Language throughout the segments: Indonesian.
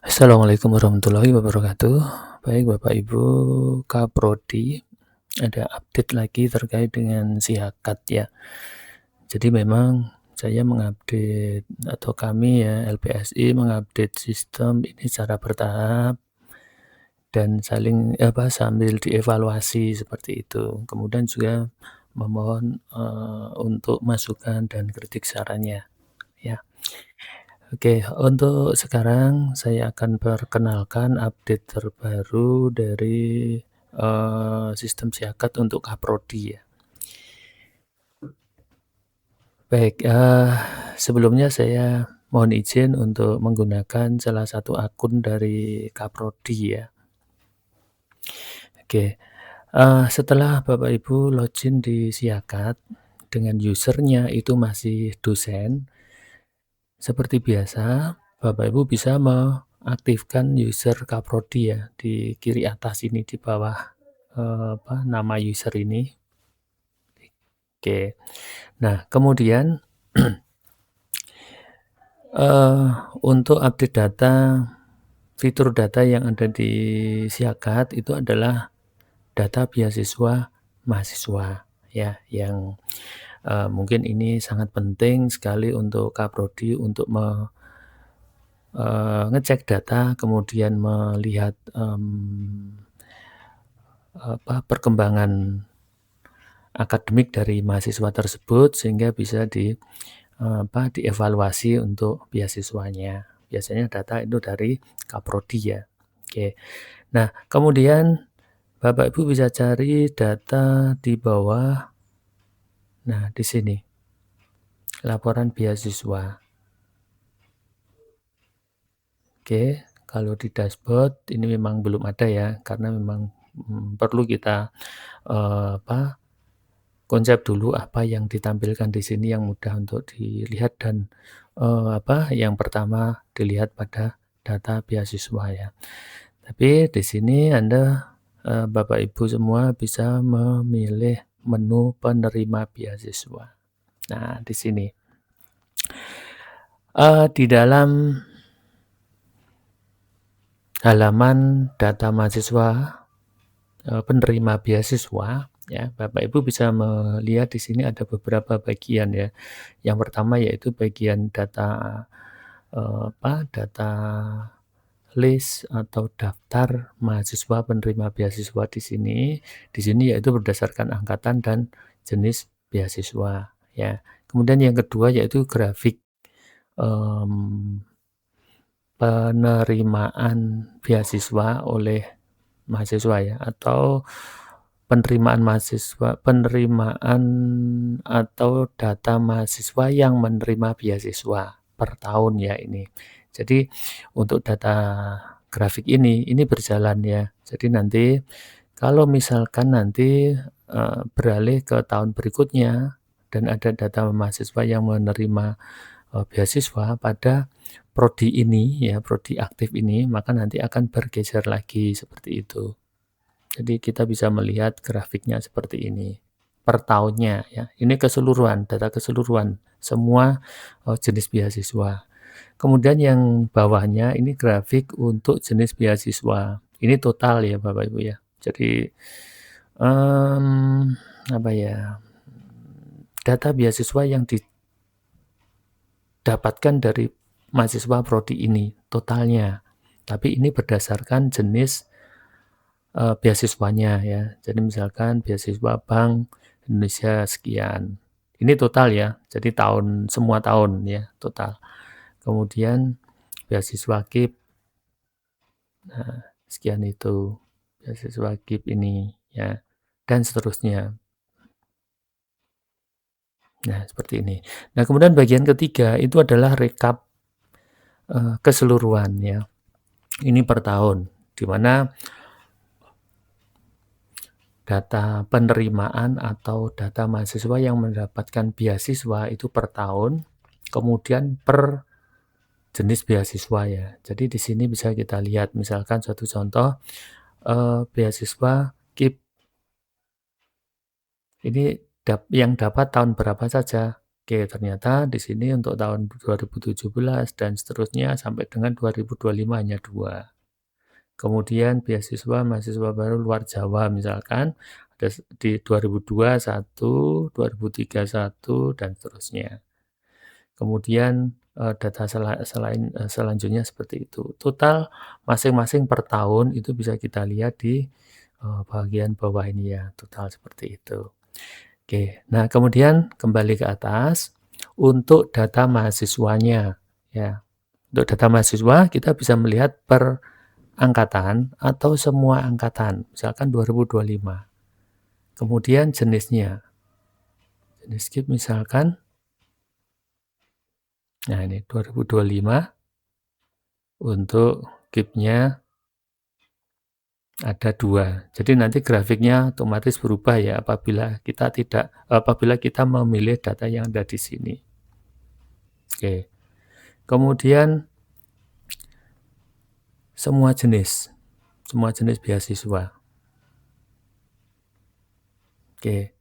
Assalamualaikum warahmatullahi wabarakatuh. Baik Bapak Ibu Kaprodi, ada update lagi terkait dengan Siakat ya. Jadi memang saya mengupdate atau kami ya LPSI mengupdate sistem ini secara bertahap dan sambil dievaluasi seperti itu. Kemudian juga memohon untuk masukan dan kritik sarannya ya. Oke, untuk sekarang saya akan perkenalkan update terbaru dari, sistem Siakat untuk Kaprodi ya. Baik, sebelumnya saya mohon izin untuk menggunakan salah satu akun dari Kaprodi ya. Oke, setelah Bapak Ibu login di Siakat dengan user-nya itu masih dosen, seperti biasa Bapak Ibu bisa mengaktifkan user Kaprodi ya, di kiri atas ini, di bawah, nama user ini. Oke. Nah, kemudian, untuk update data, fitur data yang ada di Siakat itu adalah data beasiswa mahasiswa ya, yang, mungkin ini sangat penting sekali untuk Kaprodi untuk ngecek data, kemudian melihat, perkembangan akademik dari mahasiswa tersebut sehingga bisa dievaluasi untuk beasiswanya. Biasanya data itu dari Kaprodi ya. Oke. Nah, kemudian Bapak Ibu bisa cari data di bawah. Nah, di sini. Laporan beasiswa. Oke, kalau di dashboard ini memang belum ada ya, karena memang perlu kita konsep dulu apa yang ditampilkan di sini yang mudah untuk dilihat dan yang pertama dilihat pada data beasiswa ya. Tapi di sini Anda, Bapak Ibu semua bisa memilih menu penerima beasiswa. Nah, di sini. Di dalam halaman data mahasiswa, penerima beasiswa ya, Bapak Ibu bisa melihat di sini ada beberapa bagian ya. Yang pertama yaitu bagian data, data list atau daftar mahasiswa penerima beasiswa di sini. Di sini yaitu berdasarkan angkatan dan jenis beasiswa ya. Kemudian yang kedua yaitu grafik, penerimaan beasiswa oleh mahasiswa ya, atau penerimaan atau data mahasiswa yang menerima beasiswa per tahun ya ini. Jadi untuk data grafik ini berjalan ya. Jadi nanti kalau misalkan nanti, beralih ke tahun berikutnya dan ada data mahasiswa yang menerima, beasiswa pada prodi ini ya, prodi aktif ini, maka nanti akan bergeser lagi seperti itu. Jadi kita bisa melihat grafiknya seperti ini, per tahunnya ya. Ini keseluruhan, data keseluruhan semua, jenis beasiswa. Kemudian yang bawahnya ini grafik untuk jenis beasiswa. Ini total ya Bapak Ibu ya. Jadi, data beasiswa yang didapatkan dari mahasiswa prodi ini totalnya. Tapi ini berdasarkan jenis beasiswanya ya. Jadi misalkan beasiswa Bank Indonesia sekian. Ini total ya. Jadi semua tahun ya, total. Kemudian beasiswa KIP, nah sekian itu. Beasiswa KIP ini ya, dan seterusnya. Nah, seperti ini. Nah, kemudian bagian ketiga itu adalah rekap keseluruhan ya. Ini per tahun, di mana data penerimaan atau data mahasiswa yang mendapatkan beasiswa itu per tahun, kemudian per jenis beasiswa ya. Jadi di sini bisa kita lihat misalkan suatu contoh, beasiswa KIP. Ini yang dapat tahun berapa saja? Oke, ternyata di sini untuk tahun 2017 dan seterusnya sampai dengan 2025 hanya 2. Kemudian beasiswa mahasiswa baru luar Jawa misalkan ada di 2002 1, 2003 1, dan seterusnya. Kemudian, data selanjutnya seperti itu. Total masing-masing per tahun itu bisa kita lihat di, bagian bawah ini ya, total seperti itu. Oke, nah kemudian kembali ke atas, untuk data mahasiswanya ya. Untuk data mahasiswa kita bisa melihat per angkatan atau semua angkatan, misalkan 2025. Kemudian jenisnya, jenis KIP misalkan, nah ini 2025 untuk KIP-nya ada 2. Jadi nanti grafiknya otomatis berubah ya apabila kita memilih data yang ada di sini. Oke. Kemudian semua jenis beasiswa. Oke.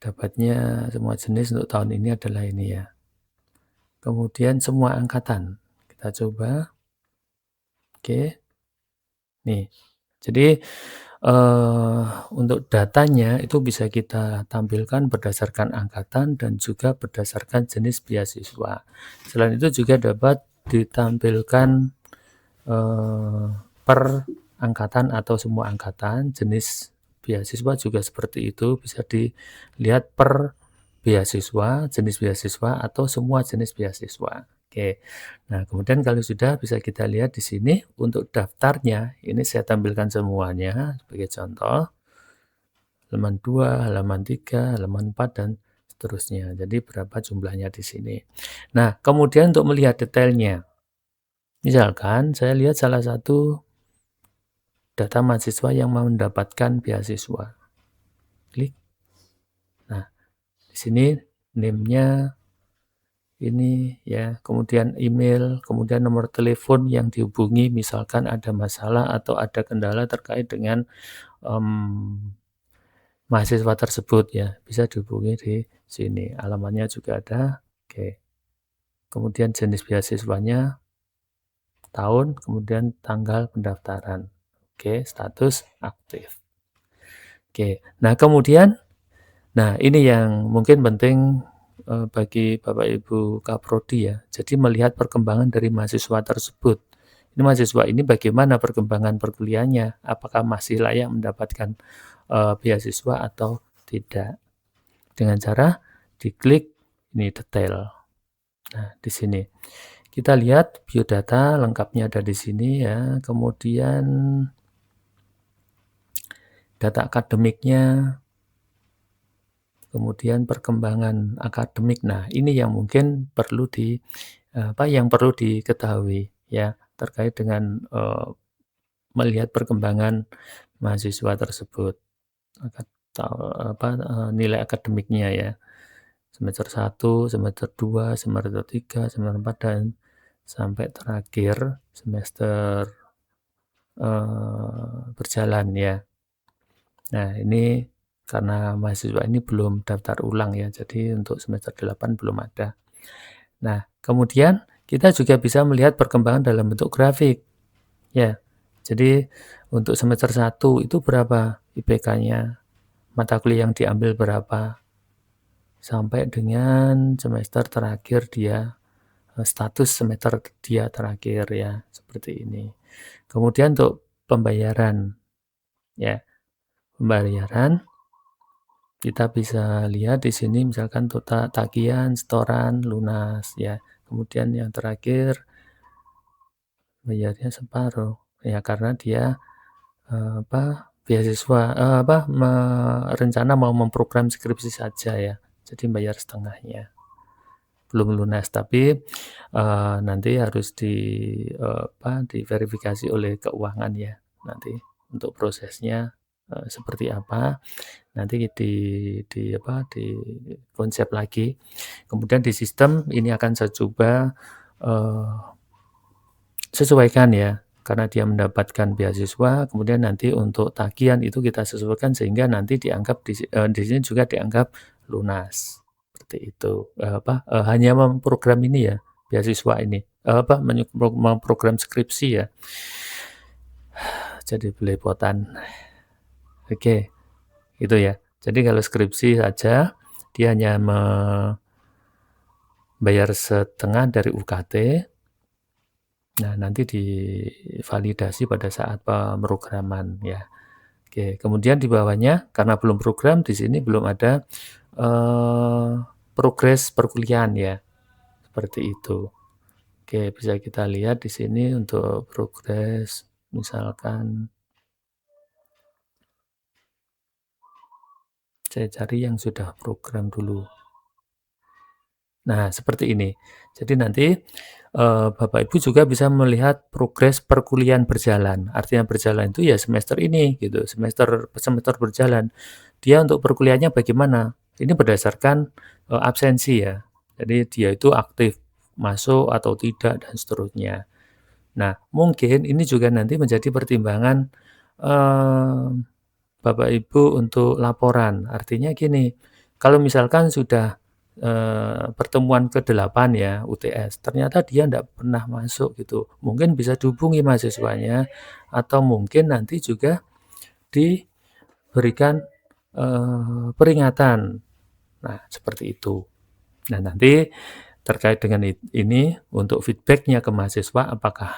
Dapatnya semua jenis untuk tahun ini adalah ini ya. Kemudian semua angkatan. Kita coba. Oke. Nih. Jadi untuk datanya itu bisa kita tampilkan berdasarkan angkatan dan juga berdasarkan jenis beasiswa. Selain itu juga dapat ditampilkan per angkatan atau semua angkatan, jenis beasiswa juga seperti itu, bisa dilihat per beasiswa, jenis beasiswa atau semua jenis beasiswa. Oke. Nah, kemudian kalau sudah bisa kita lihat di sini untuk daftarnya, ini saya tampilkan semuanya sebagai contoh. Halaman 2, halaman 3, halaman 4 dan seterusnya. Jadi berapa jumlahnya di sini. Nah, kemudian untuk melihat detailnya. Misalkan saya lihat salah satu data mahasiswa yang mendapatkan beasiswa. Klik. Nah, di sini name-nya ini ya, kemudian email, kemudian nomor telepon yang dihubungi misalkan ada masalah atau ada kendala terkait dengan mahasiswa tersebut ya, bisa dihubungi di sini. Alamatnya juga ada. Oke. Kemudian jenis beasiswanya, tahun, kemudian tanggal pendaftaran. Oke, status aktif. Oke. Nah, kemudian ini yang mungkin penting bagi Bapak Ibu Kaprodi ya. Jadi melihat perkembangan dari mahasiswa tersebut. Ini mahasiswa ini bagaimana perkembangan perkuliahannya? Apakah masih layak mendapatkan beasiswa atau tidak? Dengan cara diklik ini detail. Nah, di sini kita lihat biodata lengkapnya ada di sini ya. Kemudian data akademiknya, kemudian perkembangan akademik. Nah, ini yang mungkin perlu diketahui ya terkait dengan melihat perkembangan mahasiswa tersebut atau nilai akademiknya ya. Semester 1, semester 2, semester 3, semester 4 dan sampai terakhir semester berjalan ya. Nah, ini karena mahasiswa ini belum daftar ulang ya, jadi untuk semester 8 belum ada. Nah, kemudian kita juga bisa melihat perkembangan dalam bentuk grafik. Ya, jadi untuk semester 1 itu berapa IPK-nya, mata kuliah yang diambil berapa, sampai dengan semester terakhir dia, status semester dia terakhir ya, seperti ini. Kemudian untuk pembayaran, ya. Pembayaran kita bisa lihat di sini misalkan total tagihan, setoran, lunas ya. Kemudian yang terakhir bayarnya separuh ya karena dia beasiswa rencana mau memprogram skripsi saja ya. Jadi bayar setengahnya. Belum lunas tapi nanti harus diverifikasi oleh keuangan ya nanti untuk prosesnya seperti apa nanti di konsep lagi. Kemudian di sistem ini akan saya coba sesuaikan ya karena dia mendapatkan beasiswa, kemudian nanti untuk tagihan itu kita sesuaikan sehingga nanti dianggap di sini juga dianggap lunas, seperti itu. Hanya memprogram ini ya, beasiswa ini, memprogram skripsi ya. Jadi belepotan. Oke, itu ya. Jadi kalau skripsi saja, dia hanya bayar setengah dari UKT. Nah, nanti divalidasi pada saat pemrograman ya. Oke, kemudian di bawahnya karena belum program di sini belum ada progres perkuliahan ya. Seperti itu. Oke, bisa kita lihat di sini untuk progres misalkan saya cari yang sudah program dulu. Nah, seperti ini. Jadi nanti Bapak Ibu juga bisa melihat progres perkuliahan berjalan. Artinya berjalan itu ya semester ini gitu, semester berjalan. Dia untuk perkuliahannya bagaimana? Ini berdasarkan absensi ya. Jadi dia itu aktif masuk atau tidak dan seterusnya. Nah, mungkin ini juga nanti menjadi pertimbangan Bapak Ibu untuk laporan. Artinya gini, kalau misalkan sudah pertemuan ke-8 ya UTS, ternyata dia enggak pernah masuk gitu. Mungkin bisa dihubungi mahasiswanya atau mungkin nanti juga diberikan peringatan. Nah, seperti itu. Nah, nanti terkait dengan ini untuk feedback-nya ke mahasiswa apakah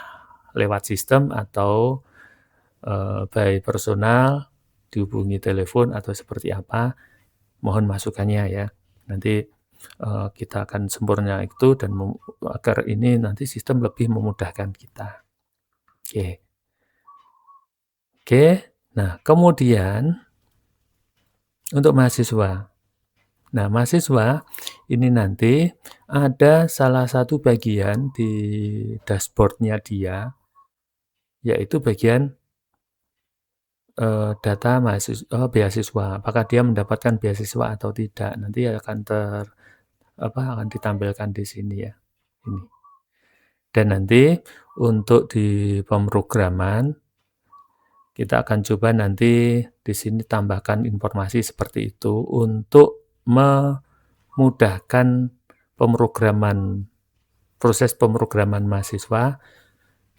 lewat sistem atau by personal, dihubungi telepon atau seperti apa, mohon masukannya ya. Nanti kita akan sempurna itu dan agar ini nanti sistem lebih memudahkan kita. Oke. Oke, nah kemudian untuk mahasiswa. Nah, mahasiswa ini nanti ada salah satu bagian di dashboard-nya dia, yaitu bagian data beasiswa. Apakah dia mendapatkan beasiswa atau tidak? Nanti akan akan ditampilkan di sini ya. Ini. Dan nanti untuk di pemrograman kita akan coba nanti di sini tambahkan informasi seperti itu untuk memudahkan proses pemrograman mahasiswa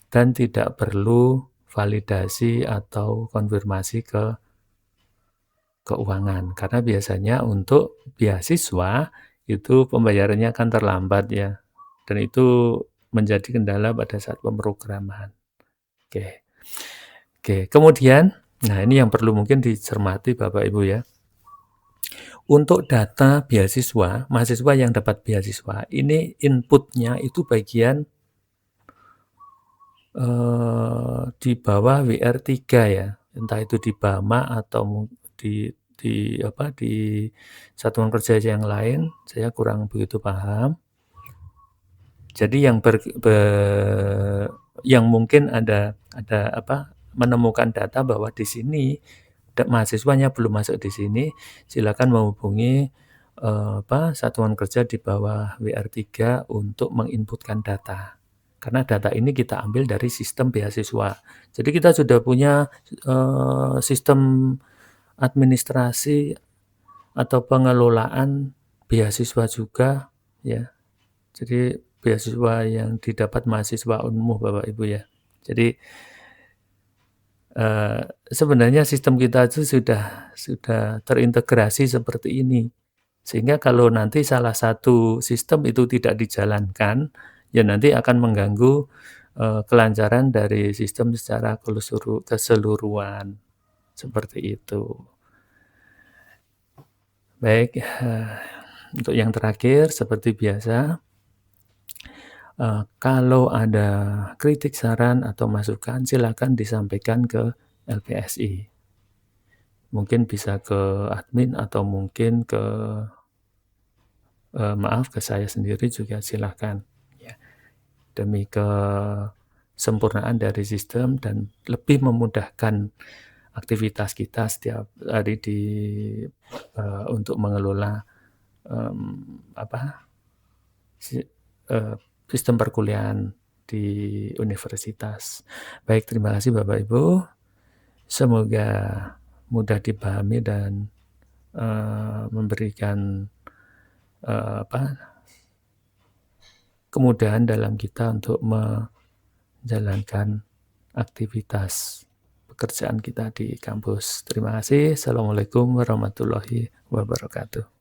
dan tidak perlu validasi atau konfirmasi ke keuangan. Karena biasanya untuk beasiswa itu pembayarannya akan terlambat ya. Dan itu menjadi kendala pada saat pemrograman. Oke. Oke, kemudian nah ini yang perlu mungkin dicermati Bapak Ibu ya. Untuk data beasiswa, mahasiswa yang dapat beasiswa, ini inputnya itu bagian di bawah WR3 ya. Entah itu di BAMA atau di satuan kerja yang lain, saya kurang begitu paham. Jadi yang mungkin ada menemukan data bahwa di sini mahasiswanya belum masuk di sini, silakan menghubungi satuan kerja di bawah WR3 untuk menginputkan data. Karena data ini kita ambil dari sistem beasiswa. Jadi kita sudah punya sistem administrasi atau pengelolaan beasiswa juga ya. Jadi beasiswa yang didapat mahasiswa umum Bapak Ibu ya. Jadi sebenarnya sistem kita itu sudah terintegrasi seperti ini. Sehingga kalau nanti salah satu sistem itu tidak dijalankan, ya nanti akan mengganggu kelancaran dari sistem secara keseluruhan. Seperti itu. Baik, untuk yang terakhir seperti biasa, kalau ada kritik, saran, atau masukan silakan disampaikan ke LPSI. Mungkin bisa ke admin atau mungkin ke ke saya sendiri juga silakan ya. Demi kesempurnaan dari sistem dan lebih memudahkan aktivitas kita setiap hari untuk mengelola sistem perkuliahan di universitas. Baik, terima kasih Bapak Ibu. Semoga mudah dipahami dan, memberikan, apa, kemudahan dalam kita untuk menjalankan aktivitas pekerjaan kita di kampus. Terima kasih. Assalamualaikum warahmatullahi wabarakatuh.